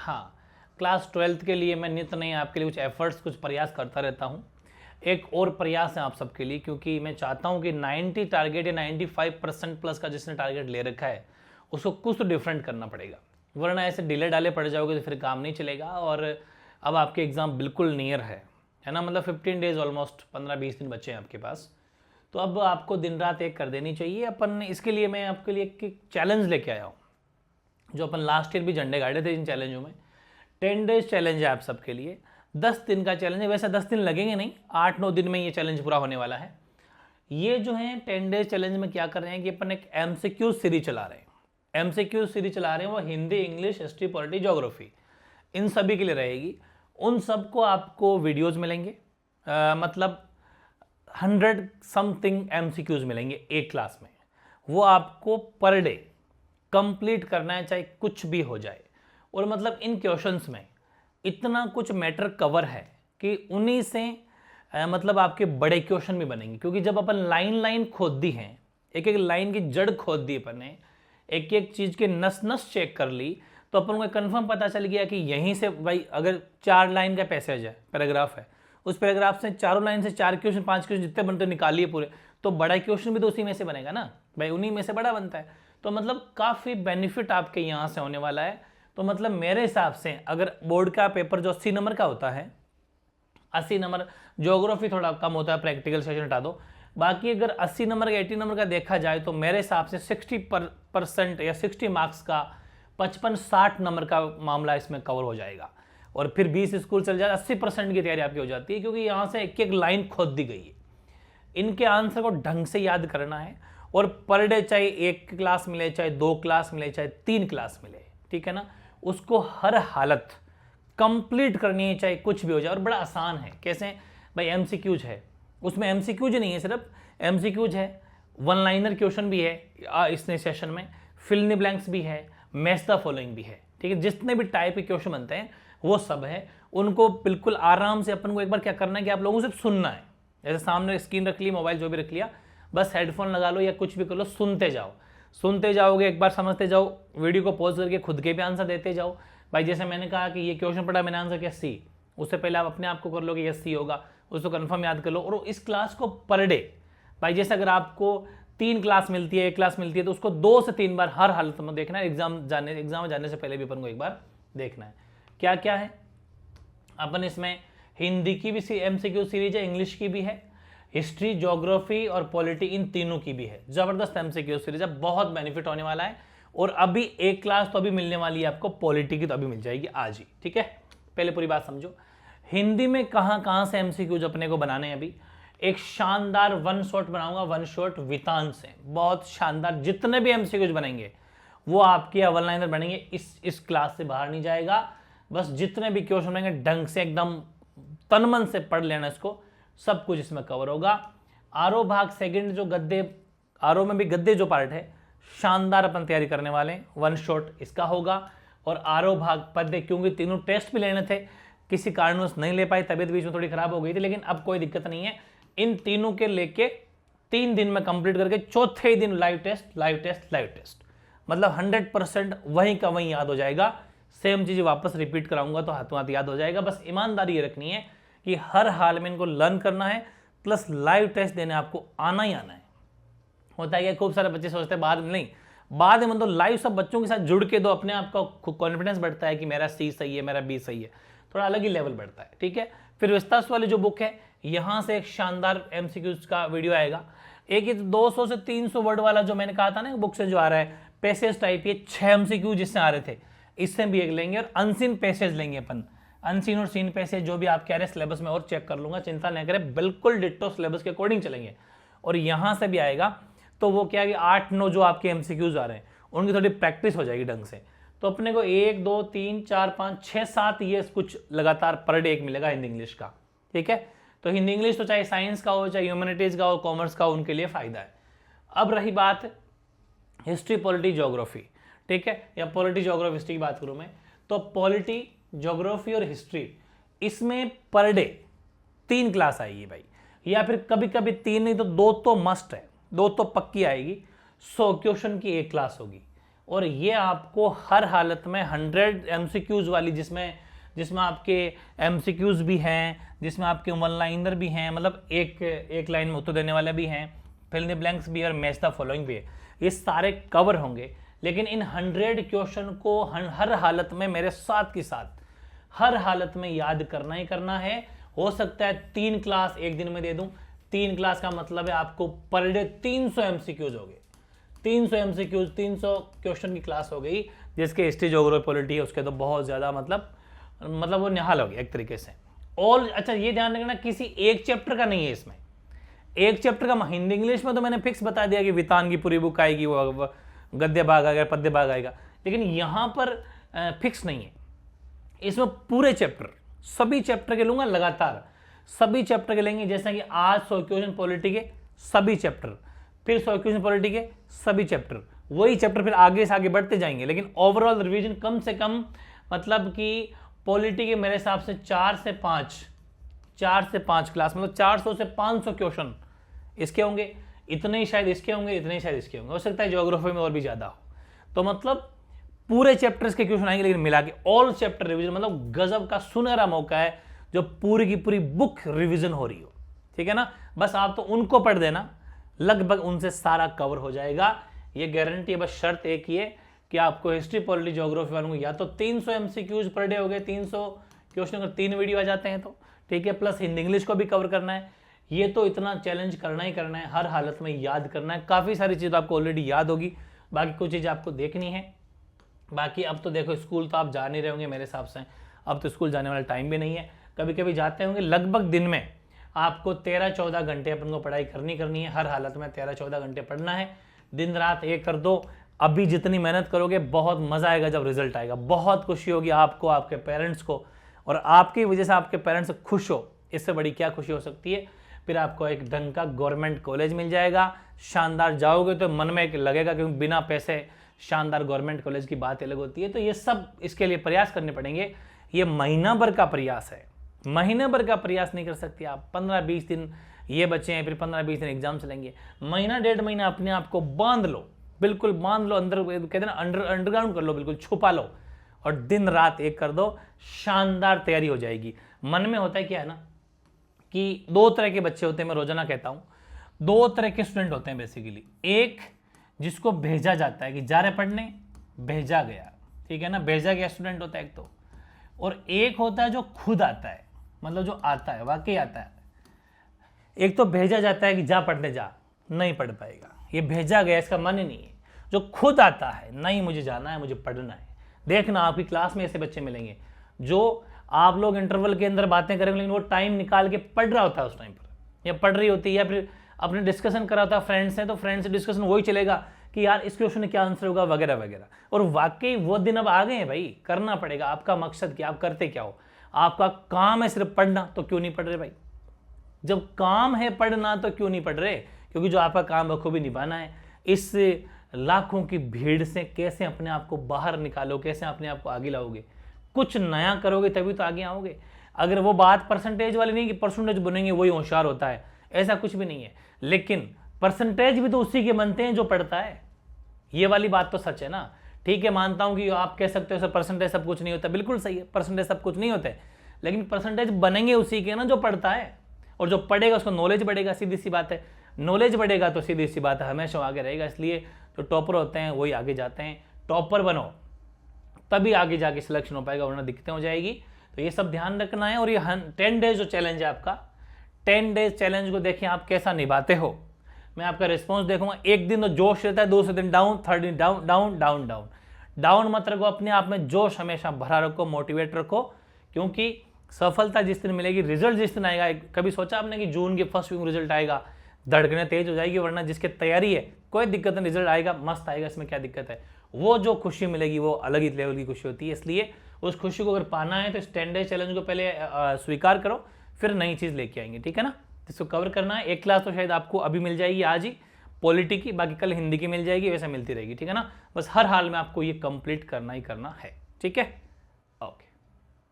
हाँ, class 12th के लिए मैं नित्य नए आपके लिए कुछ एफर्ट्स, कुछ प्रयास करता रहता हूँ। एक और प्रयास है आप सबके लिए, क्योंकि मैं चाहता हूँ कि 90 टारगेट या 95% प्लस का जिसने टारगेट ले रखा है उसको कुछ तो डिफरेंट करना पड़ेगा, वरना ऐसे डिले डाले पड़ जाओगे तो फिर काम नहीं चलेगा। और अब आपके एग्ज़ाम बिल्कुल नियर है ना, मतलब 15 डेज ऑलमोस्ट, 15-20 दिन बचे हैं आपके पास। तो अब आपको दिन रात एक कर देनी चाहिए अपन। इसके लिए मैं आपके लिए एक चैलेंज लेके आया हूँ, जो अपन लास्ट ईयर भी झंडे गाड़े थे इन चैलेंजों में। 10 डेज चैलेंज है आप सबके लिए, 10 दिन का चैलेंज है। वैसे 10 दिन लगेंगे नहीं, 8-9 दिन में ये चैलेंज पूरा होने वाला है। ये जो है 10 डेज चैलेंज में क्या कर रहे हैं कि अपन एक MCQ सीरीज चला रहे हैं। MCQ सीरीज चला रहे हैं, वो Hindi, English, history, polity, geography, इन सभी के लिए रहेगी। उन सबको आपको वीडियोज मिलेंगे, मतलब 100 समथिंग MCQs मिलेंगे एक क्लास में। वो आपको पर डे कंप्लीट करना है, चाहे कुछ भी हो जाए। और मतलब इन क्वेश्चंस में इतना कुछ मैटर कवर है कि उन्हीं से मतलब आपके बड़े क्वेश्चन भी बनेंगे। क्योंकि जब अपन लाइन लाइन खोद दी हैं, एक एक लाइन की जड़ खोद दी अपन ने, एक एक चीज़ के नस नस चेक कर ली, तो अपन को कंफर्म पता चल गया कि यहीं से भाई अगर 4 लाइन का पैसेज है, पैराग्राफ है, उस पैराग्राफ से चारों लाइन से 4 क्वेश्चन, 5 क्वेश्चन जितने बनते निकालिए पूरे, तो बड़ा क्वेश्चन भी तो उसी में से बनेगा ना भाई, उन्हीं में से बड़ा बनता है। तो मतलब काफ़ी बेनिफिट आपके यहाँ से होने वाला है। तो मतलब मेरे हिसाब से अगर बोर्ड का पेपर जो 80 नंबर का होता है, 80 नंबर, ज्योग्राफी थोड़ा कम होता है, प्रैक्टिकल सेशन हटा दो, बाकी अगर 80 नंबर का 80 नंबर का देखा जाए तो मेरे हिसाब से 60% या 60 मार्क्स का 55-60 नंबर का मामला इसमें कवर हो जाएगा। और फिर 20 स्कूल चल जाए, 80% की तैयारी आपकी हो जाती है, क्योंकि यहाँ से एक एक लाइन खोद दी गई है। इनके आंसर को ढंग से याद करना है, और पर डे चाहे 1 क्लास मिले, चाहे 2 क्लास मिले, चाहे 3 क्लास मिले, ठीक है ना, उसको हर हालत कंप्लीट करनी है, चाहे कुछ भी हो जाए। और बड़ा आसान है, कैसे भाई, MCQs है, उसमें MCQs नहीं है सिर्फ, MCQs है, 1 लाइनर क्वेश्चन भी है इस सेशन में, फिल इन द ब्लैंक्स भी है, मैच द फॉलोइंग भी है, ठीक है। जितने भी टाइप के क्वेश्चन बनते हैं वो सब है। उनको बिल्कुल आराम से अपन को एक बार क्या करना है कि आप लोगों से सुनना है। जैसे सामने स्क्रीन रख ली, मोबाइल जो भी रख लिया, बस हेडफोन लगा लो या कुछ भी कर लो, सुनते जाओ। सुनते जाओगे, एक बार समझते जाओ, वीडियो को पॉज करके खुद के भी आंसर देते जाओ। भाई जैसे मैंने कहा कि ये क्वेश्चन पढ़ा, मैंने आंसर किया C, उससे पहले आप अपने आप को कर लो कि यस C होगा, उसको कंफर्म याद कर लो। और इस क्लास को पर डे, भाई जैसे अगर आपको 3 क्लास मिलती है, 1 क्लास मिलती है, तो उसको 2 से 3 बार हर हालत में देखना है। एग्जाम में जाने से पहले भी अपन को एक बार देखना है। क्या क्या है अपन इसमें, हिंदी की भी MCQ सीरीज है, इंग्लिश की भी है, हिस्ट्री, ज्योग्राफी और पॉलिटी, इन तीनों की भी है। जबरदस्त MCQ सीरीज है, बहुत बेनिफिट होने वाला है। और अभी एक क्लास तो अभी मिलने वाली है आपको पॉलिटी की, तो अभी मिल जाएगी आज ही, ठीक है। पहले पूरी बात समझो, हिंदी में कहां से MCQs अपने को बनाने हैं। अभी एक शानदार 1 शॉट बनाऊंगा, 1 शॉट वितान से, बहुत शानदार। जितने भी MCQs बनेंगे वो आपके 1 लाइनर बनेंगे, इस क्लास से बाहर नहीं जाएगा। बस जितने भी क्वेश्चन बनेंगे ढंग से एकदम तन मन से पढ़ लेना, इसको सब कुछ इसमें कवर होगा। आरो भाग सेकंड जो गद्दे, आरो में भी गद्दे जो पार्ट है, शानदार अपन तैयारी करने वाले हैं, 1 शॉट इसका होगा। और आरो भाग पद्य, क्योंकि तीनों टेस्ट भी लेने थे, किसी कारणवश नहीं ले पाए, तबीयत बीच में थोड़ी खराब हो गई थी, लेकिन अब कोई दिक्कत नहीं है। इन तीनों के लेके 3 दिन में कंप्लीट करके चौथे दिन लाइव टेस्ट, मतलब 100% वहीं का वहीं याद हो जाएगा। सेम चीज वापस रिपीट कराऊंगा तो हाथों हाथ याद हो जाएगा। बस ईमानदारी ये रखनी है कि हर हाल में इनको लर्न करना है, प्लस लाइव टेस्ट देने आपको आना ही आना है। होता है कि खूब सारे बच्चे सोचते हैं बाद में, नहीं, बाद में मतलब लाइव सब बच्चों के साथ जुड़ के दो, अपने आप का कॉन्फिडेंस बढ़ता है कि मेरा C सही है, मेरा B सही है, थोड़ा अलग ही लेवल बढ़ता है, ठीक है। फिर विस्तास वाली जो बुक है, यहाँ से एक शानदार MCQs का वीडियो आएगा। एक 200 से 300 वर्ड वाला जो मैंने कहा था ना, बुक से जो आ रहा है पैसेज टाइप, ये 6 MCQ जिससे आ रहे थे, इससे भी एक लेंगे। और अनसीन पैसेज लेंगे अपन, अनसीन और सीन पैसेज जो भी आप कह रहे हैं सिलेबस में, और चेक कर लूंगा, चिंता नहीं करें, बिल्कुल डिट्टो सिलेबस के अकॉर्डिंग चलेंगे। और यहाँ से भी आएगा, तो वो क्या कि 8-9 जो आपके MCQs आ रहे हैं उनकी थोड़ी प्रैक्टिस हो जाएगी ढंग से। तो अपने को 1 2 3 4 5 6 7 ये कुछ लगातार पर डे एक मिलेगा हिंदी इंग्लिश का, ठीक है। तो हिंदी इंग्लिश तो चाहे साइंस का हो, चाहे ह्यूमैनिटीज का हो, कॉमर्स का हो, उनके लिए फायदा है। अब रही बात हिस्ट्री, पॉलिटी, ज्योग्राफी, ठीक है, या पॉलिटी, ज्योग्राफी, हिस्ट्री की बात करूं मैं, तो पॉलिटी, ज्योग्राफी और हिस्ट्री, इसमें पर डे 3 क्लास आएगी भाई, या फिर कभी कभी 3 नहीं तो 2 तो मस्ट है, 2 तो पक्की आएगी। 100 क्वेश्चन की 1 क्लास होगी। और ये आपको हर हालत में 100 MCQs वाली, जिसमें आपके MCQs भी हैं, जिसमें आपके वन लाइनर भी हैं, मतलब एक लाइन में उत्तर देने वाले भी हैं, फिल इन द ब्लैंक्स भी है और मैच द फॉलोइंग भी है, ये सारे कवर होंगे। लेकिन इन 100 क्वेश्चन को हर हालत में मेरे साथ के साथ हर हालत में याद करना ही करना है। हो सकता है 3 क्लास एक दिन में दे दूं। 3 क्लास का मतलब है आपको पर डे 300 MCQs हो गए। 300 MCQs, 300 क्वेश्चन की क्लास हो गई, जिसके हिस्ट्री, ज्योग्राफी, पॉलिटी है उसके तो बहुत ज्यादा मतलब वो निहाल हो गया एक तरीके से। और अच्छा ये ध्यान रखना, किसी एक चैप्टर का नहीं है इसमें। एक चैप्टर का हिंदी इंग्लिश में तो मैंने फिक्स बता दिया कि वितान की पूरी बुक आएगी, वो गद्य भाग आएगा, पद्य भाग आएगा, लेकिन यहां पर फिक्स नहीं है। इसमें पूरे चैप्टर, सभी चैप्टर के लूंगा लगातार, सभी चैप्टर के लेंगे। जैसा कि आज 100 क्वेश्चन पॉलिटी के सभी चैप्टर, फिर 100 क्वेश्चन पॉलिटी के सभी चैप्टर, वही चैप्टर फिर आगे से आगे बढ़ते जाएंगे। लेकिन ओवरऑल रिवीजन कम से कम, मतलब कि पॉलिटी के मेरे हिसाब से 4 से 5 क्लास, मतलब 400 से 500 क्वेश्चन इसके होंगे, इतने ही शायद इसके होंगे, इतने ही शायद इसके होंगे, हो सकता है ज्योग्राफी में और भी ज्यादा हो। तो मतलब पूरे चैप्टर्स के क्वेश्चन आएंगे, लेकिन मिला के ऑल चैप्टर रिवीजन, मतलब गजब का सुनहरा मौका है जो पूरी की पूरी बुक रिवीजन हो रही हो। ठीक है ना, बस आप तो उनको पढ़ देना, लगभग उनसे सारा कवर हो जाएगा, ये गारंटी है। बस शर्त एक ही है कि आपको हिस्ट्री, पॉलिटी, ज्योग्राफी वालों को या तो 300 MCQs पर डे हो गए, 300 क्वेश्चन अगर 3 वीडियो आ जाते हैं तो ठीक है, प्लस हिंदी इंग्लिश को भी कवर करना है। ये तो इतना चैलेंज करना ही करना है, हर हालत में याद करना है। काफ़ी सारी चीज़ आपको ऑलरेडी याद होगी, बाकी कुछ चीज़ आपको देखनी है। बाकी अब तो देखो, स्कूल तो आप जा नहीं रहे होंगे मेरे हिसाब से, अब तो स्कूल जाने वाला टाइम भी नहीं है, कभी कभी जाते होंगे। लगभग दिन में आपको 13-14 घंटे अपन को पढ़ाई करनी है, हर हालत में 13-14 घंटे पढ़ना है, दिन रात एक कर दो। अभी जितनी मेहनत करोगे बहुत मज़ा आएगा, जब रिजल्ट आएगा बहुत खुशी होगी आपको, आपके पेरेंट्स को, और आपकी वजह से आपके पेरेंट्स खुश हो, इससे बड़ी क्या खुशी हो सकती है। फिर आपको एक ढंग का गवर्नमेंट कॉलेज मिल जाएगा, शानदार जाओगे तो मन में लगेगा, क्योंकि बिना पैसे शानदार गवर्नमेंट कॉलेज की बात अलग होती है। तो ये सब इसके लिए प्रयास करने पड़ेंगे। ये महीना भर का प्रयास है, महीने भर का प्रयास नहीं कर सकते आप। 15-20 दिन ये बच्चे हैं, फिर 15-20 दिन एग्जाम चलेंगे, महीना 1.5 महीना अपने आप को बांध लो, बिल्कुल बांध लो, अंदर कहते हैं ना अंडरग्राउंड कर लो, बिल्कुल छुपा लो, और दिन रात एक कर दो, शानदार तैयारी हो जाएगी। मन में होता है क्या है ना, कि 2 तरह के बच्चे होते हैं, मैं रोजाना कहता हूं 2 तरह के स्टूडेंट होते हैं बेसिकली। एक जिसको भेजा जाता है कि जा रहे पढ़ने, भेजा गया, ठीक है ना, भेजा गया स्टूडेंट होता है एक तो, और एक होता है जो खुद आता है, मतलब जो आता है, वाकई आता है। एक तो भेजा जाता है कि जा पढ़ने जा, नहीं पढ़ पाएगा, ये भेजा गया, इसका मन ही नहीं है। जो खुद आता है, नहीं मुझे जाना है, मुझे पढ़ना है। देखना आपकी क्लास में ऐसे बच्चे मिलेंगे जो आप लोग इंटरवल के अंदर बातें करेंगे, लेकिन वो टाइम निकाल के पढ़ रहा होता है उस टाइम पर, या पढ़ रही होती है, या फिर अपने डिस्कशन करा होता है फ्रेंड्स हैं, तो फ्रेंड्स से डिस्कशन वही चलेगा कि यार इस क्वेश्चन में क्या आंसर होगा वगैरह वगैरह। और वाकई वो दिन अब आ गए हैं भाई, करना पड़ेगा। आपका मकसद क्या, आप करते क्या हो, आपका काम है सिर्फ पढ़ना, तो क्यों नहीं पढ़ रहे भाई? जब काम है पढ़ना तो क्यों नहीं पढ़ रहे? क्योंकि जो आपका काम बखूबी निभाना है। इस लाखों की भीड़ से कैसे अपने आप को बाहर निकालो, कैसे अपने आप को आगे लाओगे, कुछ नया करोगे तभी तो आगे आओगे। अगर वो बात परसेंटेज वाली नहीं कि परसेंटेज बनेंगे वही होशियार होता है, ऐसा कुछ भी नहीं है। लेकिन परसेंटेज भी तो उसी के बनते हैं जो पढ़ता है, ये वाली बात तो सच है ना। ठीक है, मानता हूं कि आप कह सकते हो सर परसेंटेज सब कुछ नहीं होता, बिल्कुल सही है, परसेंटेज सब कुछ नहीं होते, लेकिन परसेंटेज बनेंगे उसी के ना जो पढ़ता है, और जो पढ़ेगा उसको नॉलेज बढ़ेगा, सीधी सी बात है। नॉलेज बढ़ेगा तो सीधी सी बात है हमेशा आगे रहेगा। इसलिए जो टॉपर होते हैं वही आगे जाते हैं। टॉपर बनो तभी आगे जाके सिलेक्शन हो पाएगा, वरना दिक्कतें हो जाएगी। तो ये सब ध्यान रखना है। और ये 10 डेज जो चैलेंज है आपका, 10 डेज चैलेंज को देखें आप कैसा निभाते हो, मैं आपका रिस्पॉन्स देखूंगा। एक दिन तो जोश रहता है, दूसरे दिन डाउन, थर्ड दिन down down down down down मत रखो, अपने आप में जोश हमेशा भरा रखो, मोटिवेट रखो। क्योंकि सफलता जिस दिन मिलेगी, रिजल्ट जिस दिन आएगा, कभी सोचा आपने कि जून के फर्स्ट वीक में रिजल्ट आएगा, धड़कने तेज हो जाएगी। वरना जिसके तैयारी है कोई दिक्कत नहीं, रिजल्ट आएगा मस्त आएगा, इसमें क्या दिक्कत है। वो जो खुशी मिलेगी वो अलग ही लेवल की खुशी होती है। इसलिए उस खुशी को अगर पाना है तो इस 10 डेज चैलेंज को पहले स्वीकार करो, फिर नई चीज लेके आएंगे, ठीक है ना। इसको कवर करना है। एक क्लास तो शायद आपको अभी मिल जाएगी आज ही पॉलिटी की, बाकी कल हिंदी की मिल जाएगी, वैसे मिलती रहेगी, ठीक है ना। बस हर हाल में आपको ये कंप्लीट करना ही करना है, ठीक है। ओके।